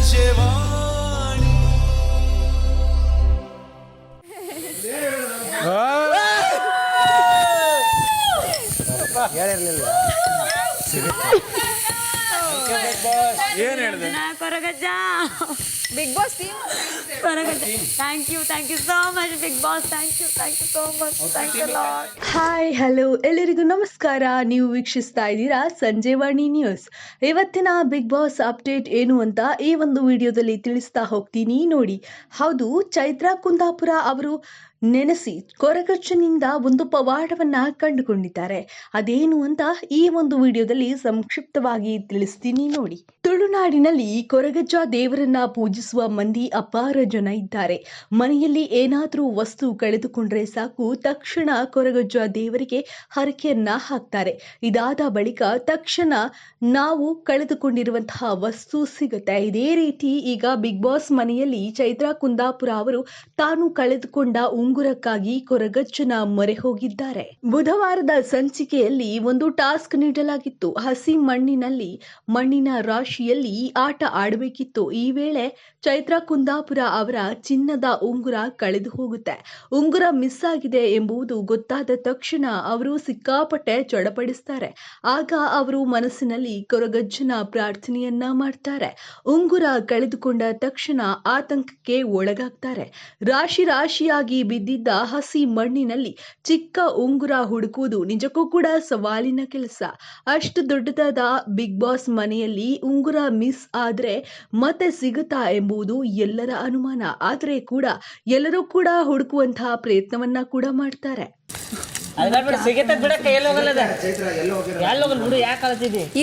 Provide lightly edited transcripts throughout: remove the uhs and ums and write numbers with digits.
ಸಂಜೆವಾಣಿ. ಹೇಳಿರ್ಲಿಲ್ಲ ಏನ್ ಹೇಳಿದೆ Koragajja Bigg Boss team Koragajja thank you so much Bigg Boss thank you so much thank you Lord. Hi hello ಎಲ್ಲರಿಗೂ ನಮಸ್ಕಾರ. ನೀವು ವೀಕ್ಷಿಸ್ತಾ ಇದ್ದೀರಾ ಸಂಜೆವಾಣಿ ನ್ಯೂಸ್. ಇವತ್ತಿನ ಬಿಗ್ ಬಾಸ್ ಅಪ್ಡೇಟ್ ಏನು ಅಂತ ಈ ಒಂದು ವಿಡಿಯೋದಲ್ಲಿ ತಿಳಿಸ್ತಾ ಹೋಗ್ತೀನಿ ನೋಡಿ. ಹೌದು, ಚೈತ್ರಾ ಕುಂದಾಪುರ ಅವರು ನೆನೆಸಿ ಕೊರಗಜ್ಜನಿಂದ ಒಂದು ಪವಾಡವನ್ನ ಕಂಡುಕೊಂಡಿದ್ದಾರೆ. ಅದೇನು ಅಂತ ಈ ಒಂದು ವಿಡಿಯೋದಲ್ಲಿ ಸಂಕ್ಷಿಪ್ತವಾಗಿ ತಿಳಿಸ್ತೀನಿ ನೋಡಿ. ತುಳುನಾಡಿನಲ್ಲಿ ಕೊರಗಜ್ಜ ದೇವರನ್ನ ಪೂಜಿಸುವ ಮಂದಿ ಅಪಾರ ಜನ ಇದ್ದಾರೆ. ಮನೆಯಲ್ಲಿ ಏನಾದರೂ ವಸ್ತು ಕಳೆದುಕೊಂಡ್ರೆ ಸಾಕು, ತಕ್ಷಣ ಕೊರಗಜ್ಜ ದೇವರಿಗೆ ಹರಕೆಯನ್ನ ಹಾಕ್ತಾರೆ. ಇದಾದ ಬಳಿಕ ತಕ್ಷಣ ನಾವು ಕಳೆದುಕೊಂಡಿರುವಂತಹ ವಸ್ತು ಸಿಗುತ್ತೆ. ಇದೇ ರೀತಿ ಈಗ ಬಿಗ್ ಬಾಸ್ ಮನೆಯಲ್ಲಿ ಚೈತ್ರಾ ಕುಂದಾಪುರ ಅವರು ತಾನು ಕಳೆದುಕೊಂಡ ಉಂಗುರಕ್ಕಾಗಿ ಕೊರಗಜ್ಜನ ಮೊರೆ ಹೋಗಿದ್ದಾರೆ. ಬುಧವಾರದ ಸಂಚಿಕೆಯಲ್ಲಿ ಒಂದು ಟಾಸ್ಕ್ ನೀಡಲಾಗಿತ್ತು. ಹಸಿ ಮಣ್ಣಿನ ರಾಶಿಯಲ್ಲಿ ಆಟ ಆಡಬೇಕಿತ್ತು. ಈ ವೇಳೆ ಚೈತ್ರಾ ಕುಂದಾಪುರ ಅವರ ಚಿನ್ನದ ಉಂಗುರ ಕಳೆದು ಹೋಗುತ್ತೆ. ಉಂಗುರ ಮಿಸ್ ಆಗಿದೆ ಎಂಬುದು ಗೊತ್ತಾದ ತಕ್ಷಣ ಅವರು ಸಿಕ್ಕಾಪಟ್ಟೆ ಚಡಪಡಿಸ್ತಾರೆ. ಆಗ ಅವರು ಮನಸ್ಸಿನಲ್ಲಿ ಕೊರಗಜ್ಜನ ಪ್ರಾರ್ಥನೆಯನ್ನ ಮಾಡ್ತಾರೆ. ಉಂಗುರ ಕಳೆದುಕೊಂಡ ತಕ್ಷಣ ಆತಂಕಕ್ಕೆ ಒಳಗಾಗ್ತಾರೆ. ರಾಶಿಯಾಗಿ ಬಿದ್ದಿದ್ದ ಹಸಿ ಮಣ್ಣಿನಲ್ಲಿ ಚಿಕ್ಕ ಉಂಗುರ ಹುಡುಕುವುದು ನಿಜಕ್ಕೂ ಕೂಡ ಸವಾಲಿನ ಕೆಲಸ. ಅಷ್ಟು ದೊಡ್ಡದಾದ ಬಿಗ್ ಬಾಸ್ ಮನೆಯಲ್ಲಿ ಉಂಗುರ ಮಿಸ್ ಆದ್ರೆ ಮತ್ತೆ ಸಿಗುತ್ತಾ ಎಂಬುದು ಎಲ್ಲರ ಅನುಮಾನ. ಆದರೆ ಕೂಡ ಎಲ್ಲರೂ ಕೂಡ ಹುಡುಕುವಂತಹ ಪ್ರಯತ್ನವನ್ನ ಕೂಡ ಮಾಡ್ತಾರೆ.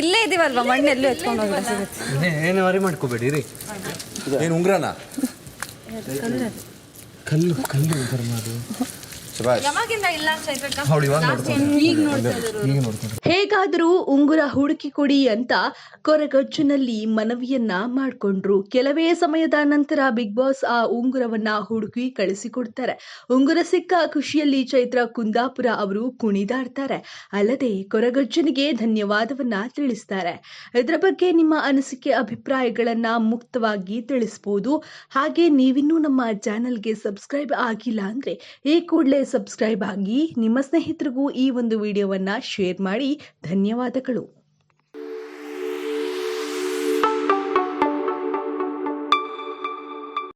ಇಲ್ಲೇ ಇದೀವಲ್ವಾ, ಮಣ್ಣೆಲ್ಲೂ ಎತ್ಕೊಂಡು ಹೋಗಿಲ್ಲ ಸಿಗುತ್ತೆ. ಏನು ವರಿ ಮಾಡ್ಕೋಬೇಡಿ ರೀ. ಏನು ಉಂಗ್ರನ ಕಲ್ಲು ಕಲ್ಲು ಮಾಡು. ಯಾವಾಗಿಂದ ಇಲ್ಲ ಚೈತ್ರಕ್ಕ? ಹೇಗಾದರೂ ಉಂಗುರ ಹುಡುಕಿ ಕೊಡಿ ಅಂತ ಕೊರಗಜ್ಜನಲ್ಲಿ ಮನವಿಯನ್ನ ಮಾಡಿಕೊಂಡ್ರು. ಕೆಲವೇ ಸಮಯದ ನಂತರ ಬಿಗ್ ಬಾಸ್ ಆ ಉಂಗುರವನ್ನ ಹುಡುಕಿ ಕಳಿಸಿಕೊಡ್ತಾರೆ. ಉಂಗುರ ಸಿಕ್ಕ ಖುಷಿಯಲ್ಲಿ ಚೈತ್ರಾ ಕುಂದಾಪುರ ಅವರು ಕುಣಿದಾಡ್ತಾರೆ. ಅಲ್ಲದೆ ಕೊರಗಜ್ಜನಿಗೆ ಧನ್ಯವಾದವನ್ನ ತಿಳಿಸ್ತಾರೆ. ಇದರ ಬಗ್ಗೆ ನಿಮ್ಮ ಅನಿಸಿಕೆ ಅಭಿಪ್ರಾಯಗಳನ್ನ ಮುಕ್ತವಾಗಿ ತಿಳಿಸಬಹುದು. ಹಾಗೆ ನೀವಿನ್ನೂ ನಮ್ಮ ಚಾನೆಲ್ಗೆ ಸಬ್ಸ್ಕ್ರೈಬ್ ಆಗಿಲ್ಲ ಅಂದ್ರೆ ಈ ಕೂಡಲೇ ಸಬ್ಸ್ಕ್ರೈಬ್ ಆಗಿ ನಿಮ್ಮ ಸ್ನೇಹಿತರಿಗೂ ಈ ಒಂದು ವಿಡಿಯೋವನ್ನ ಶೇರ್ ಮಾಡಿ. ಧನ್ಯವಾದಗಳು.